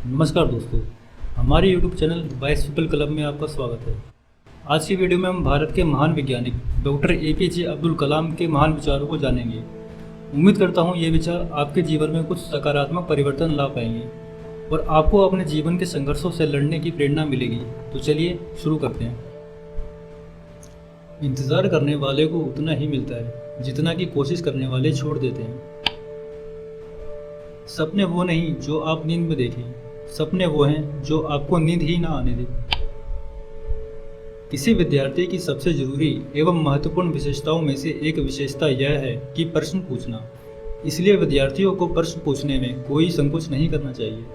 नमस्कार दोस्तों, हमारे YouTube channel vice people club में आपका स्वागत है। आज की वीडियो में हम भारत के महान वैज्ञानिक डॉक्टर APJ अब्दुल कलाम के महान विचारों को जानेंगे। उम्मीद करता हूँ ये विचार आपके जीवन में कुछ सकारात्मक परिवर्तन ला पाएंगे और आपको अपने जीवन के संघर्षों से लड़ने की प्रेरणा मिलेगी। तो चलिए शुरू करते हैं। इंतज़ार करने वाले को उतना ही मिलता है जितना कि कोशिश करने वाले छोड़ देते हैं। सपने वो नहीं जो आप नींद में देखें, सपने वो हैं जो आपको नींद ही ना आने दें। किसी विद्यार्थी की सबसे जरूरी एवं महत्वपूर्ण विशेषताओं में से एक विशेषता यह है कि प्रश्न पूछना। इसलिए विद्यार्थियों को प्रश्न पूछने में कोई संकोच नहीं करना चाहिए।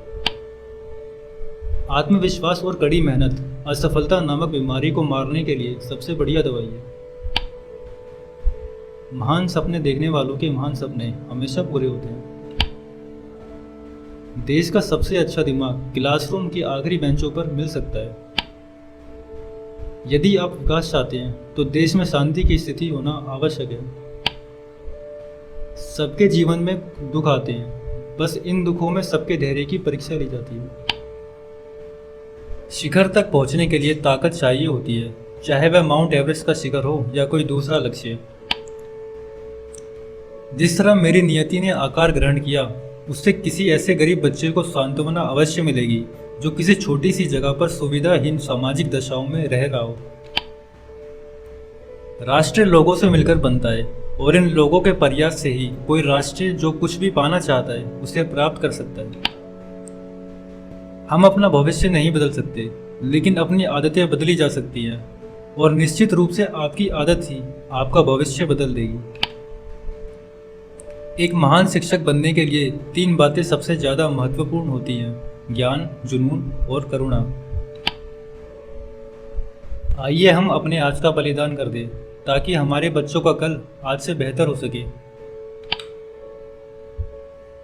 आत्मविश्वास और कड़ी मेहनत असफलता नामक बीमारी को मारने के लिए सबसे बढ़िया दवाई है। महान सपने देखने वालों के महान सपने हमेशा पूरे होते हैं। देश का सबसे अच्छा दिमाग क्लासरूम की आखिरी बेंचों पर मिल सकता है। यदि आप विकास चाहते हैं तो देश में शांति की स्थिति होना आवश्यक है। सबके जीवन में दुख आते हैं, बस इन दुखों में सबके धैर्य की परीक्षा ली जाती है। शिखर तक पहुंचने के लिए ताकत चाहिए होती है, चाहे वह माउंट एवरेस्ट का शिखर हो या कोई दूसरा लक्ष्य। जिस तरह मेरी नियति ने आकार ग्रहण किया, उससे किसी ऐसे गरीब बच्चे को सांत्वना अवश्य मिलेगी जो किसी छोटी सी जगह पर सुविधाहीन सामाजिक दशाओं में रह रहा हो। राष्ट्र लोगों से मिलकर बनता है और इन लोगों के प्रयास से ही कोई राष्ट्र जो कुछ भी पाना चाहता है उसे प्राप्त कर सकता है। हम अपना भविष्य नहीं बदल सकते, लेकिन अपनी आदतें बदली जा सकती हैं और निश्चित रूप से आपकी आदत ही आपका भविष्य बदल देगी। एक महान शिक्षक बनने के लिए 3 बातें सबसे ज़्यादा महत्वपूर्ण होती हैं: ज्ञान, जुनून और करुणा। आइए हम अपने आज का बलिदान कर दें ताकि हमारे बच्चों का कल आज से बेहतर हो सके।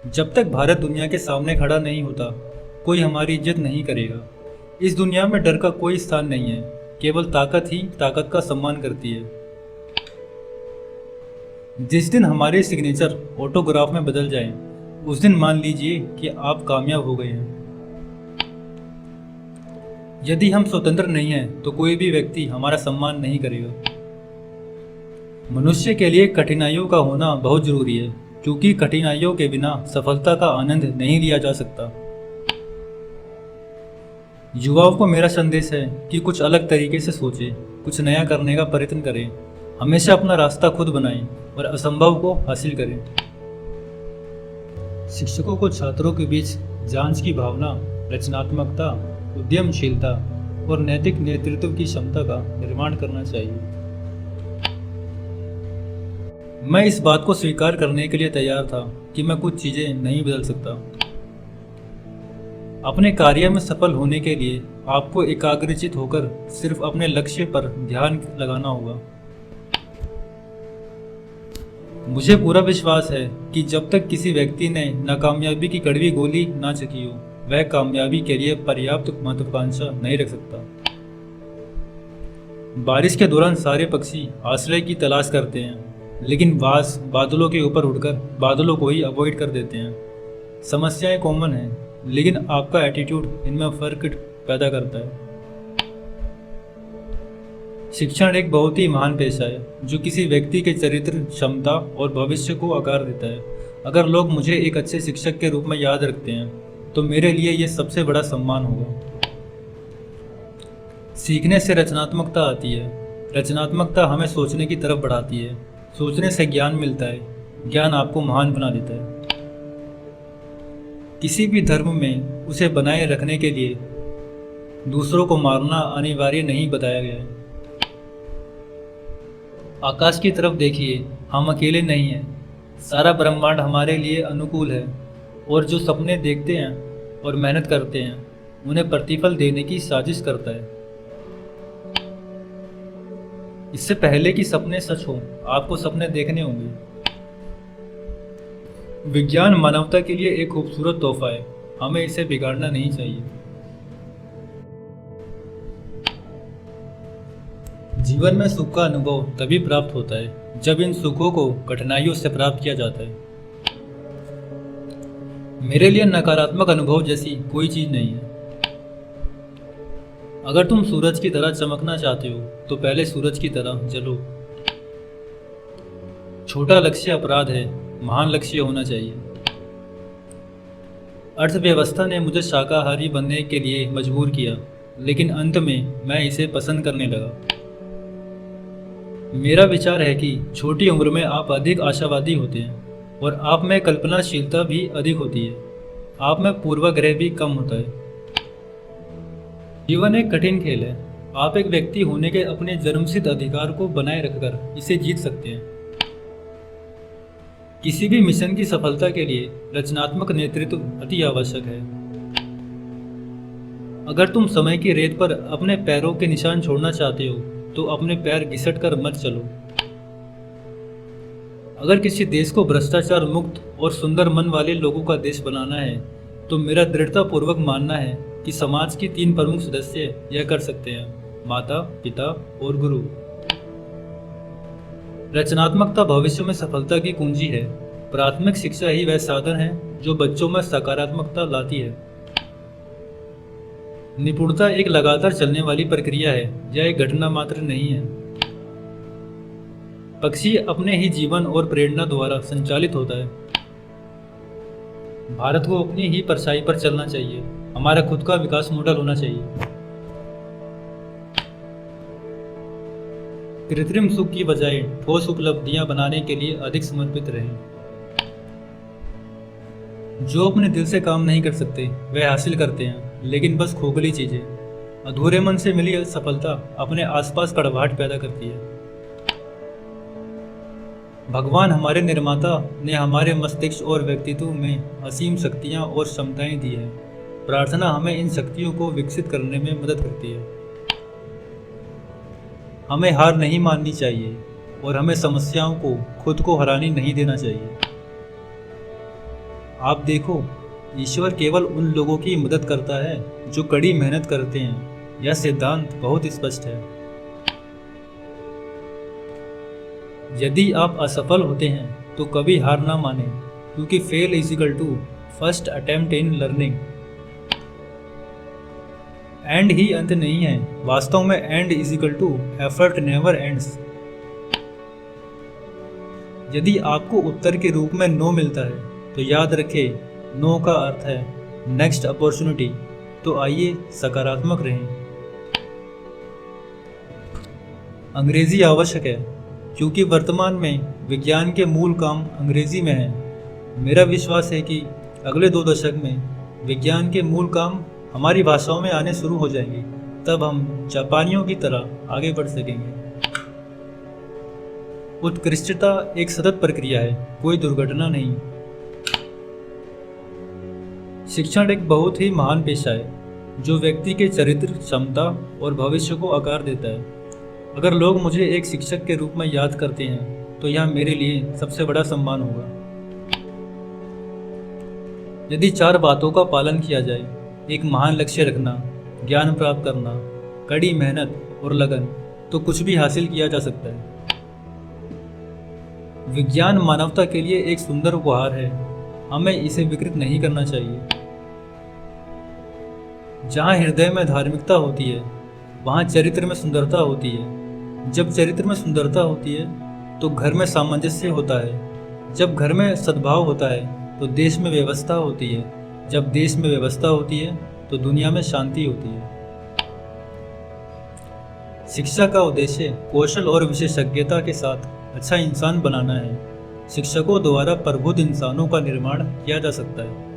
जब तक भारत दुनिया के सामने खड़ा नहीं होता, कोई हमारी इज्जत नहीं करेगा। इस दुनिया में डर का कोई स्थान नहीं है, केवल ताकत ही ताकत का सम्मान करती है। जिस दिन हमारे सिग्नेचर ऑटोग्राफ में बदल जाएं, उस दिन मान लीजिए कि आप कामयाब हो गए हैं। यदि हम स्वतंत्र नहीं हैं, तो कोई भी व्यक्ति हमारा सम्मान नहीं करेगा। मनुष्य के लिए कठिनाइयों का होना बहुत जरूरी है, क्योंकि कठिनाइयों के बिना सफलता का आनंद नहीं लिया जा सकता। युवाओं को मेरा संदेश है कि कुछ अलग तरीके से सोचें, कुछ नया करने का प्रयत्न करें, हमेशा अपना रास्ता खुद बनाएं और असंभव को हासिल करें। शिक्षकों को छात्रों के बीच जांच की भावना, रचनात्मकता, उद्यमशीलता और नैतिक नेतृत्व की क्षमता का निर्माण करना चाहिए। मैं इस बात को स्वीकार करने के लिए तैयार था कि मैं कुछ चीजें नहीं बदल सकता। अपने कार्य में सफल होने के लिए आपको एकाग्रचित होकर सिर्फ अपने लक्ष्य पर ध्यान लगाना होगा। मुझे पूरा विश्वास है कि जब तक किसी व्यक्ति ने नाकामयाबी की कड़वी गोली ना चखी हो, वह कामयाबी के लिए पर्याप्त महत्वाकांक्षा नहीं रख सकता। बारिश के दौरान सारे पक्षी आश्रय की तलाश करते हैं, लेकिन बाज बादलों के ऊपर उड़कर बादलों को ही अवॉइड कर देते हैं। समस्याएं कॉमन हैं, लेकिन आपका एटीट्यूड इनमें फर्क पैदा करता है। शिक्षण एक बहुत ही महान पेशा है जो किसी व्यक्ति के चरित्र, क्षमता और भविष्य को आकार देता है। अगर लोग मुझे एक अच्छे शिक्षक के रूप में याद रखते हैं, तो मेरे लिए यह सबसे बड़ा सम्मान होगा। सीखने से रचनात्मकता आती है, रचनात्मकता हमें सोचने की तरफ बढ़ाती है, सोचने से ज्ञान मिलता है, ज्ञान आपको महान बना देता है। किसी भी धर्म में उसे बनाए रखने के लिए दूसरों को मारना अनिवार्य नहीं बताया गया है। आकाश की तरफ देखिए, हम अकेले नहीं हैं, सारा ब्रह्मांड हमारे लिए अनुकूल है और जो सपने देखते हैं और मेहनत करते हैं, उन्हें प्रतिफल देने की साजिश करता है। इससे पहले कि सपने सच हों, आपको सपने देखने होंगे। विज्ञान मानवता के लिए एक खूबसूरत तोहफा है, हमें इसे बिगाड़ना नहीं चाहिए। जीवन में सुख का अनुभव तभी प्राप्त होता है जब इन सुखों को कठिनाइयों से प्राप्त किया जाता है। मेरे लिए नकारात्मक अनुभव जैसी कोई चीज़ नहीं है। अगर तुम सूरज की तरह चमकना चाहते हो तो पहले सूरज की तरह जलो। छोटा लक्ष्य अपराध है, महान लक्ष्य होना चाहिए। अर्थव्यवस्था ने मुझे शाकाहारी बनने के लिए मजबूर किया, लेकिन अंत में मैं इसे पसंद करने लगा। मेरा विचार है कि छोटी उम्र में आप अधिक आशावादी होते हैं और आप में कल्पनाशीलता भी अधिक होती है। आप में पूर्वाग्रह भी कम होता है। जीवन एक कठिन खेल है। आप एक व्यक्ति होने के अपने जन्मसिद्ध अधिकार को बनाए रखकर इसे जीत सकते हैं। किसी भी मिशन की सफलता के लिए रचनात्मक नेतृत्व अति आवश्यक है। अगर तुम समय की रेत पर अपने पैरों के निशान छोड़ना चाहते हो तो अपने पैर घिसट कर मत चलो। अगर किसी देश को भ्रष्टाचार मुक्त और सुंदर मन वाले लोगों का देश बनाना है तो मेरा दृढ़तापूर्वक मानना है कि समाज की 3 प्रमुख सदस्य यह कर सकते हैं: माता, पिता और गुरु। रचनात्मकता भविष्य में सफलता की कुंजी है। प्राथमिक शिक्षा ही वह साधन है जो बच्चों में सकारात्मकता लाती है। निपुणता एक लगातार चलने वाली प्रक्रिया है, यह एक घटना मात्र नहीं है। पक्षी अपने ही जीवन और प्रेरणा द्वारा संचालित होता है। भारत को अपनी ही परछाई पर चलना चाहिए। हमारा खुद का विकास मॉडल होना चाहिए। कृत्रिम सुख की बजाय ठोस उपलब्धियां बनाने के लिए अधिक समर्पित रहें। जो अपने दिल से काम नहीं कर सकते वह हासिल करते हैं, लेकिन बस खोखली चीजें। अधूरे मन से मिली सफलता अपने आसपास कड़वाहट पैदा करती है। भगवान हमारे निर्माता ने हमारे मस्तिष्क और व्यक्तित्व में असीम शक्तियां और क्षमताएं दी हैं। प्रार्थना हमें इन शक्तियों को विकसित करने में मदद करती है। हमें हार नहीं माननी चाहिए और हमें समस्याओं को खुद को हराने नहीं देना चाहिए। आप देखो, ईश्वर केवल उन लोगों की मदद करता है जो कड़ी मेहनत करते हैं। यह सिद्धांत बहुत स्पष्ट है। यदि आप असफल होते हैं तो कभी हार ना माने, क्योंकि fail is equal to first attempt in learning. End ही अंत नहीं है, वास्तव में end is equal to effort never ends. यदि आपको उत्तर के रूप में नो मिलता है तो याद रखें, नो का अर्थ है नेक्स्ट अपॉर्चुनिटी। तो आइए सकारात्मक रहें। अंग्रेजी आवश्यक है क्योंकि वर्तमान में विज्ञान के मूल काम अंग्रेजी में है। मेरा विश्वास है कि अगले 2 दशक में विज्ञान के मूल काम हमारी भाषाओं में आने शुरू हो जाएंगे। तब हम जापानियों की तरह आगे बढ़ सकेंगे। उत्कृष्टता एक सतत प्रक्रिया है, कोई दुर्घटना नहीं। शिक्षण एक बहुत ही महान पेशा है जो व्यक्ति के चरित्र, क्षमता और भविष्य को आकार देता है। अगर लोग मुझे एक शिक्षक के रूप में याद करते हैं तो यह मेरे लिए सबसे बड़ा सम्मान होगा। यदि 4 बातों का पालन किया जाए, एक महान लक्ष्य रखना, ज्ञान प्राप्त करना, कड़ी मेहनत और लगन, तो कुछ भी हासिल किया जा सकता है। विज्ञान मानवता के लिए एक सुंदर उपहार है। हमें इसे विकृत नहीं करना चाहिए। जहाँ हृदय में धार्मिकता होती है वहाँ चरित्र में सुंदरता होती है। जब चरित्र में सुंदरता होती है तो घर में सामंजस्य होता है। जब घर में सद्भाव होता है तो देश में व्यवस्था होती है। जब देश में व्यवस्था होती है तो दुनिया में शांति होती है। शिक्षा का उद्देश्य कौशल और विशेषज्ञता के साथ अच्छा इंसान बनाना है। शिक्षकों द्वारा प्रबुद्ध इंसानों का निर्माण किया जा सकता है।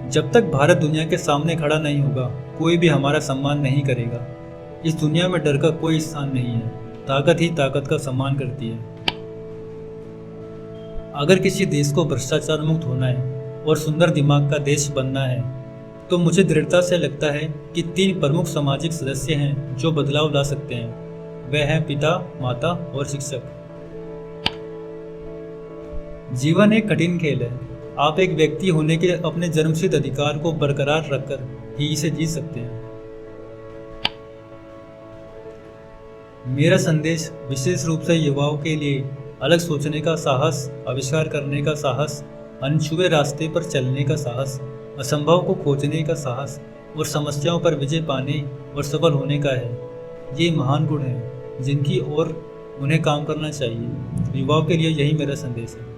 जब तक भारत दुनिया के सामने खड़ा नहीं होगा, कोई भी हमारा सम्मान नहीं करेगा। इस दुनिया में डर का कोई स्थान नहीं है। ताकत ही ताकत का सम्मान करती है। अगर किसी देश को भ्रष्टाचार मुक्त होना है और सुंदर दिमाग का देश बनना है तो मुझे दृढ़ता से लगता है कि 3 प्रमुख सामाजिक सदस्य हैं जो बदलाव ला सकते हैं। वे हैं पिता, माता और शिक्षक। जीवन एक कठिन खेल है। आप एक व्यक्ति होने के अपने जन्मसिद्ध अधिकार को बरकरार रखकर ही इसे जीत सकते हैं। मेरा संदेश विशेष रूप से युवाओं के लिए अलग सोचने का साहस, आविष्कार करने का साहस, अनछुए रास्ते पर चलने का साहस, असंभव को खोजने का साहस और समस्याओं पर विजय पाने और सफल होने का है। ये महान गुण हैं जिनकी ओर उन्हें काम करना चाहिए। युवाओं के लिए यही मेरा संदेश है।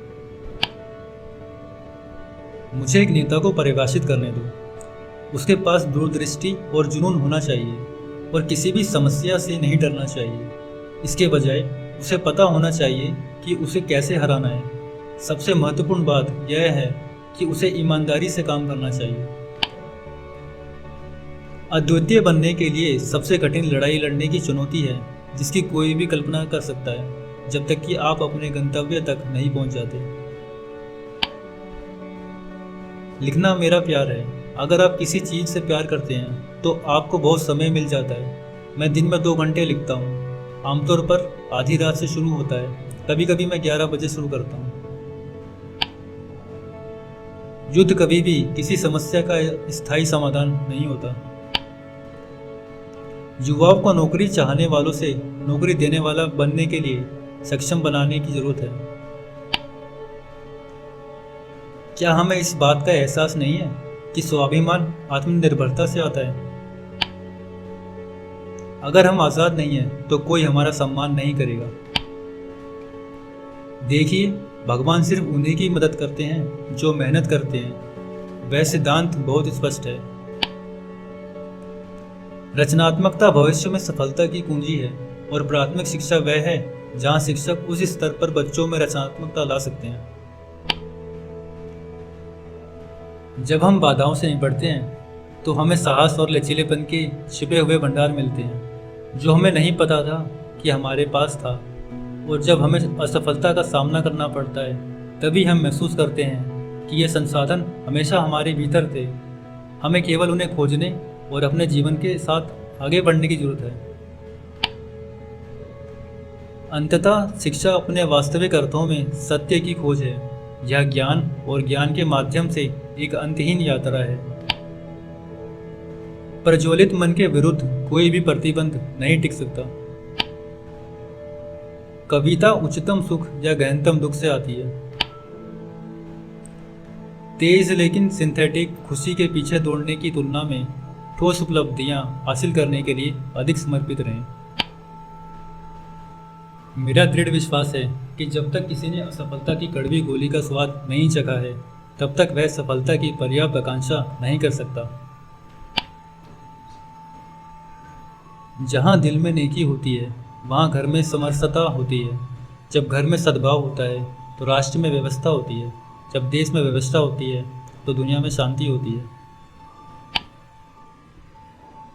मुझे एक नेता को परिभाषित करने दो। उसके पास दूरदृष्टि और जुनून होना चाहिए और किसी भी समस्या से नहीं डरना चाहिए। इसके बजाय उसे पता होना चाहिए कि उसे कैसे हराना है। सबसे महत्वपूर्ण बात यह है कि उसे ईमानदारी से काम करना चाहिए। अद्वितीय बनने के लिए सबसे कठिन लड़ाई लड़ने की चुनौती है जिसकी कोई भी कल्पना कर सकता है, जब तक कि आप अपने गंतव्य तक नहीं पहुंच जाते। लिखना मेरा प्यार है। अगर आप किसी चीज़ से प्यार करते हैं तो आपको बहुत समय मिल जाता है। मैं दिन में 2 घंटे लिखता हूँ। आमतौर पर आधी रात से शुरू होता है, कभी कभी मैं 11 बजे शुरू करता हूँ। युद्ध कभी भी किसी समस्या का स्थायी समाधान नहीं होता। युवाओं को नौकरी चाहने वालों से नौकरी देने वाला बनने के लिए सक्षम बनाने की जरूरत है। क्या हमें इस बात का एहसास नहीं है कि स्वाभिमान आत्मनिर्भरता से आता है? अगर हम आज़ाद नहीं हैं तो कोई हमारा सम्मान नहीं करेगा। देखिए, भगवान सिर्फ उन्हीं की मदद करते हैं जो मेहनत करते हैं। वह सिद्धांत बहुत स्पष्ट है। रचनात्मकता भविष्य में सफलता की कुंजी है और प्राथमिक शिक्षा वह है जहां शिक्षक उस स्तर पर बच्चों में रचनात्मकता ला सकते हैं। जब हम बाधाओं से निपटते हैं तो हमें साहस और लचीलेपन के छिपे हुए भंडार मिलते हैं जो हमें नहीं पता था कि हमारे पास था। और जब हमें असफलता का सामना करना पड़ता है तभी हम महसूस करते हैं कि ये संसाधन हमेशा हमारे भीतर थे। हमें केवल उन्हें खोजने और अपने जीवन के साथ आगे बढ़ने की जरूरत है। अंततः शिक्षा अपने वास्तविक अर्थों में सत्य की खोज है। यह ज्ञान और ज्ञान के माध्यम से एक अंतहीन यात्रा है। प्रज्वलित मन के विरुद्ध कोई भी प्रतिबंध नहीं टिक सकता। कविता उच्चतम सुख या गहनतम दुख से आती है। तेज लेकिन सिंथेटिक खुशी के पीछे दौड़ने की तुलना में ठोस उपलब्धियां हासिल करने के लिए अधिक समर्पित रहें। मेरा दृढ़ विश्वास है कि जब तक किसी ने असफलता की कड़वी गोली का स्वाद नहीं चखा है तब तक वह सफलता की पर्याप्त आकांक्षा नहीं कर सकता। जहाँ दिल में नेकी होती है वहाँ घर में समरसता होती है। जब घर में सद्भाव होता है तो राष्ट्र में व्यवस्था होती है। जब देश में व्यवस्था होती है तो दुनिया में शांति होती है।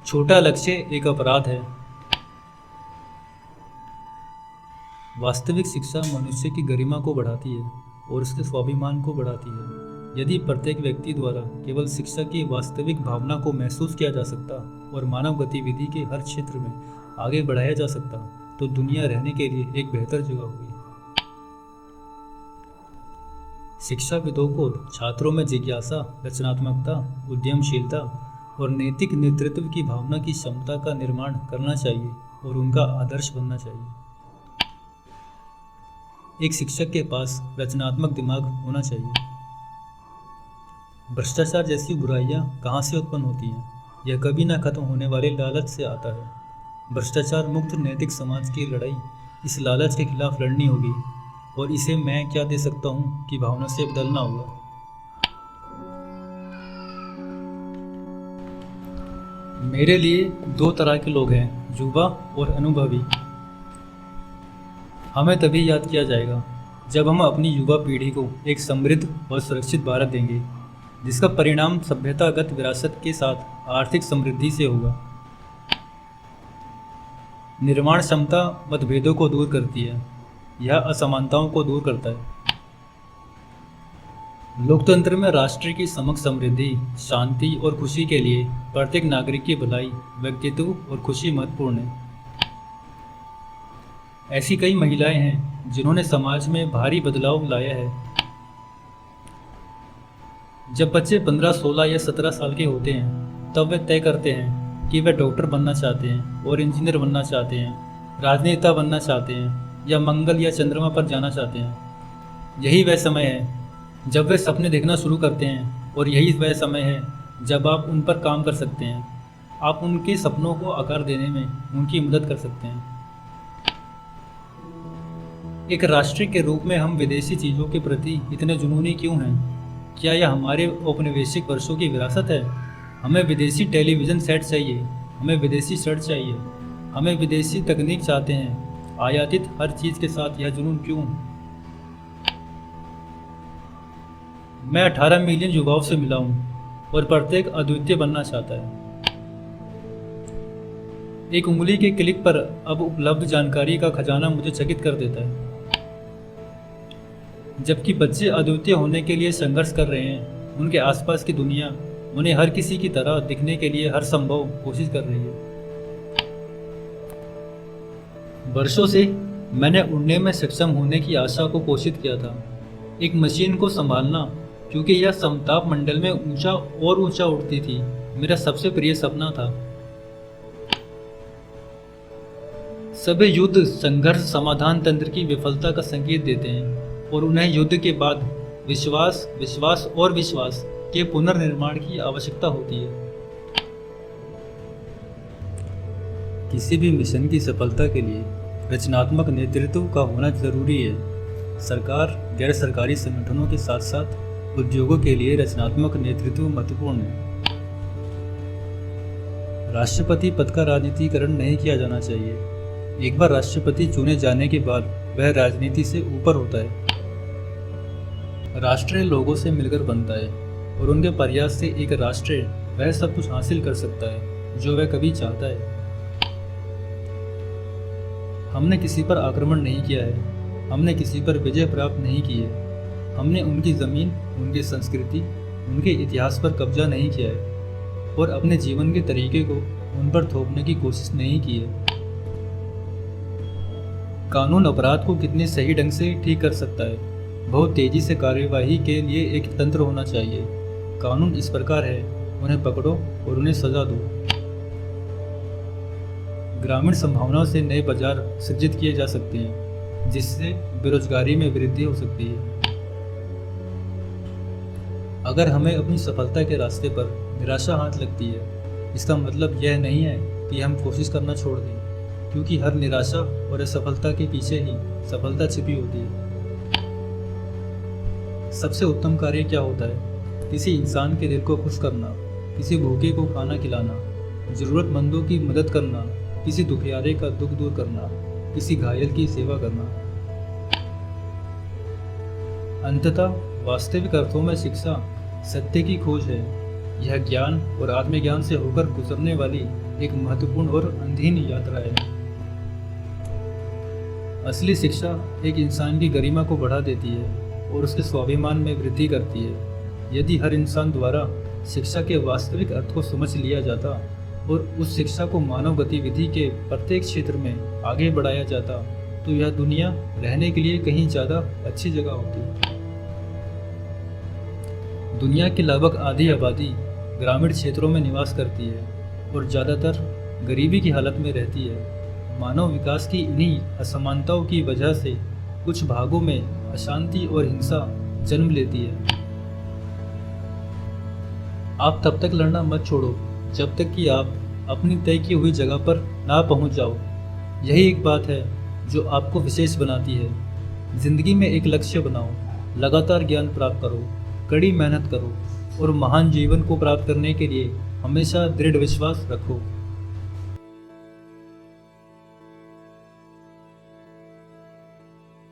छोटा लक्ष्य एक अपराध है। वास्तविक शिक्षा मनुष्य की गरिमा को बढ़ाती है और उसके स्वाभिमान को बढ़ाती है। यदि प्रत्येक व्यक्ति द्वारा केवल शिक्षा की वास्तविक भावना को महसूस किया जा सकता और मानव गतिविधि के हर क्षेत्र में आगे बढ़ाया जा सकता तो दुनिया रहने के लिए एक बेहतर जगह होगी। शिक्षाविदों को छात्रों में जिज्ञासा, रचनात्मकता, उद्यमशीलता और नैतिक नेतृत्व की भावना की क्षमता का निर्माण करना चाहिए और उनका आदर्श बनना चाहिए। एक शिक्षक के पास रचनात्मक दिमाग होना चाहिए। भ्रष्टाचार जैसी बुराइयां कहाँ से उत्पन्न होती हैं? यह कभी ना खत्म होने वाले लालच से आता है। भ्रष्टाचार मुक्त नैतिक समाज की लड़ाई इस लालच के खिलाफ लड़नी होगी और इसे मैं क्या दे सकता हूँ कि भावना से बदलना होगा। मेरे लिए 2 तरह के लोग हैं, युवा और अनुभवी। हमें तभी याद किया जाएगा जब हम अपनी युवा पीढ़ी को एक समृद्ध और सुरक्षित भारत देंगे जिसका परिणाम सभ्यतागत विरासत के साथ आर्थिक समृद्धि से होगा। निर्माण क्षमता मतभेदों को दूर करती है। यह असमानताओं को दूर करता है। लोकतंत्र में राष्ट्र की समग्र समृद्धि, शांति और खुशी के लिए प्रत्येक नागरिक की भलाई, व्यक्तित्व और खुशी महत्वपूर्ण है। ऐसी कई महिलाएं हैं जिन्होंने समाज में भारी बदलाव लाया है। जब बच्चे 15, 16 या 17 साल के होते हैं तब वे तय करते हैं कि वे डॉक्टर बनना चाहते हैं और इंजीनियर बनना चाहते हैं, राजनेता बनना चाहते हैं या मंगल या चंद्रमा पर जाना चाहते हैं। यही वह समय है जब वे सपने देखना शुरू करते हैं और यही वह समय है जब आप उन पर काम कर सकते हैं। आप उनके सपनों को आकार देने में उनकी मदद कर सकते हैं। एक राष्ट्र के रूप में हम विदेशी चीज़ों के प्रति इतने जुनूनी क्यों हैं? क्या यह हमारे औपनिवेशिक वर्षों की विरासत है? हमें विदेशी टेलीविज़न सेट चाहिए, हमें विदेशी शर्ट चाहिए, हमें विदेशी तकनीक चाहते हैं। आयातित हर चीज़ के साथ यह जुनून क्यों? मैं 18 मिलियन युवाओं से मिला हूँ और प्रत्येक अद्वितीय बनना चाहता है। एक उंगली के क्लिक पर अब उपलब्ध जानकारी का खजाना मुझे चकित कर देता है। जबकि बच्चे अद्वितीय होने के लिए संघर्ष कर रहे हैं, उनके आसपास की दुनिया उन्हें हर किसी की तरह दिखने के लिए हर संभव कोशिश कर रही है। वर्षों से मैंने उड़ने में सक्षम होने की आशा को पोषित किया था। एक मशीन को संभालना, क्योंकि यह समताप मंडल में ऊंचा और ऊंचा उड़ती थी, मेरा सबसे प्रिय सपना था। सभी युद्ध संघर्ष समाधान तंत्र की विफलता का संकेत देते हैं और उन्हें युद्ध के बाद विश्वास, विश्वास और विश्वास के पुनर्निर्माण की आवश्यकता होती है। किसी भी मिशन की सफलता के लिए रचनात्मक नेतृत्व का होना जरूरी है। सरकार, गैर सरकारी संगठनों के साथ साथ उद्योगों के लिए रचनात्मक नेतृत्व महत्वपूर्ण है। राष्ट्रपति पद का राजनीतिकरण नहीं किया जाना चाहिए। एक बार राष्ट्रपति चुने जाने के बाद वह राजनीति से ऊपर होता है। राष्ट्र लोगों से मिलकर बनता है और उनके प्रयास से एक राष्ट्र वह सब कुछ हासिल कर सकता है जो वह कभी चाहता है। हमने किसी पर आक्रमण नहीं किया है, हमने किसी पर विजय प्राप्त नहीं की है, हमने उनकी ज़मीन, उनकी संस्कृति, उनके इतिहास पर कब्जा नहीं किया है और अपने जीवन के तरीके को उन पर थोपने की कोशिश नहीं की है। कानून अपराध को कितने सही ढंग से ठीक कर सकता है? बहुत तेजी से कार्यवाही के लिए एक तंत्र होना चाहिए। कानून इस प्रकार है, उन्हें पकड़ो और उन्हें सजा दो। ग्रामीण संभावनाओं से नए बाजार सृजित किए जा सकते हैं, जिससे बेरोजगारी में वृद्धि हो सकती है। अगर हमें अपनी सफलता के रास्ते पर निराशा हाथ लगती है, इसका मतलब यह नहीं है कि हम कोशिश करना छोड़ दें, क्योंकि हर निराशा और असफलता के पीछे ही सफलता छिपी होती है। सबसे उत्तम कार्य क्या होता है? किसी इंसान के दिल को खुश करना, किसी भूखे को खाना खिलाना, ज़रूरतमंदों की मदद करना, किसी दुखियारे का दुख दूर करना, किसी घायल की सेवा करना। अंततः वास्तविक अर्थों में शिक्षा सत्य की खोज है। यह ज्ञान और आत्मज्ञान से होकर गुजरने वाली एक महत्वपूर्ण और अनधीन यात्रा है। असली शिक्षा एक इंसान की गरिमा को बढ़ा देती है और उसके स्वाभिमान में वृद्धि करती है। यदि हर इंसान द्वारा शिक्षा के वास्तविक अर्थ को समझ लिया जाता और उस शिक्षा को मानव गतिविधि के प्रत्येक क्षेत्र में आगे बढ़ाया जाता, तो यह दुनिया रहने के लिए कहीं ज़्यादा अच्छी जगह होती। दुनिया की लगभग आधी आबादी ग्रामीण क्षेत्रों में निवास करती है और ज़्यादातर गरीबी की हालत में रहती है। मानव विकास की इन्हीं असमानताओं की वजह से कुछ भागों में अशांति और हिंसा जन्म लेती है। आप तब तक लड़ना मत छोड़ो जब तक कि आप अपनी तय की हुई जगह पर ना पहुंच जाओ। यही एक बात है जो आपको विशेष बनाती है। जिंदगी में एक लक्ष्य बनाओ, लगातार ज्ञान प्राप्त करो, कड़ी मेहनत करो और महान जीवन को प्राप्त करने के लिए हमेशा दृढ़ विश्वास रखो।